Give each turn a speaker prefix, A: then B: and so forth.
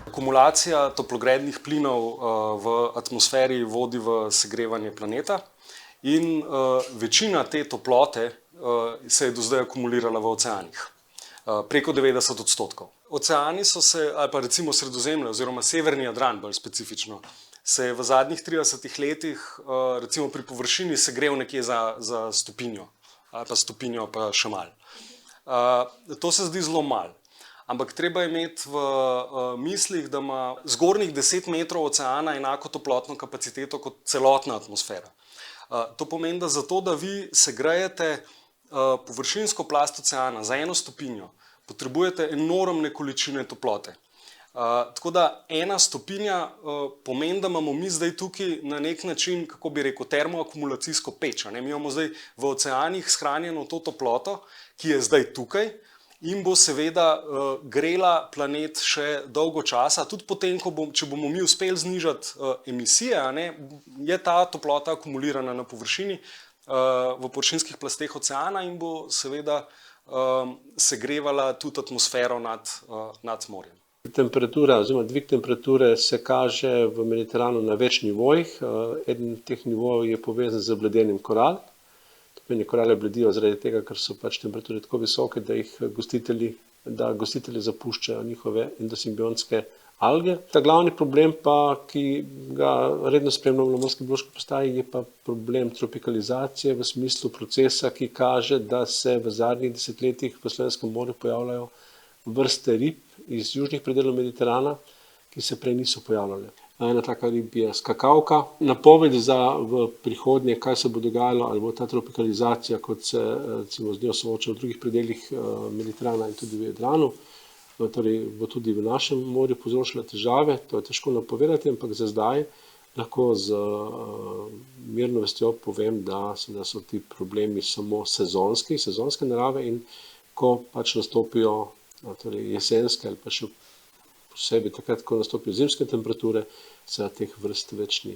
A: Akumulacija toplogrednih plinov v atmosferi vodi v segrevanje planeta in večina te toplote se je do zdaj akumulirala v oceanih, preko 90%. Oceani so se, ali pa recimo Sredozemlje oziroma Severni Jadran bolj specifično, se je v zadnjih 30 letih recimo pri površini segrel nekje za stopinjo, ali pa stopinjo pa še malo. To se zdi zelo malo. Ampak treba je imeti v mislih, da ima zgornjih 10 metrov oceana enako toplotno kapaciteto kot celotna atmosfera. To pomeni, da zato, da vi segrejete površinsko plast oceana za 1 stopinjo, potrebujete enormne količine toplote. Tako da 1 stopinja pomeni, da imamo mi zdaj tukaj na nek način, kako bi rekel, termoakumulacijsko peč. Mi imamo zdaj v oceanih shranjeno to toploto, ki je zdaj tukaj, in bo seveda grela planet še dolgo časa, tudi potem, če bomo mi uspeli znižati emisije, je ta toplota akumulirana na površini, v površinskih plasteh oceana in bo seveda segrevala tudi atmosfero nad morjem.
B: Temperatura oziroma dvig temperature se kaže v Mediteranu na več nivojih. Eden teh nivojev je povezan z bledenjem koral. Korale bledijo zaradi tega, ker so pač temperature tako visoke, da gostitelji zapuščajo njihove endosimbiontske alge. Ta glavni problem pa, ki ga redno spremljamo na Murski biološki postaji, je pa problem tropikalizacije v smislu procesa, ki kaže, da se v zadnjih desetletjih v Slovenskem morju pojavljajo vrste rib iz južnih predelov Mediterana, ki se prej niso pojavljale. Ena taka rib je skakavka. Napovedi za v prihodnje, kaj se bo dogajalo, ali bo ta tropikalizacija, kot se recimo z njo sooča v drugih predelih Mediterana in tudi v Jadranu, torej bo tudi v našem morju povzročila težave, to je težko napovedati, ampak za zdaj lahko z mirno vestjo povem, da so ti problemi samo sezonske narave in ko pač nastopijo torej jesenske ali pa še posebej takrat, ko nastopijo zimske temperature, se teh vrst več ni.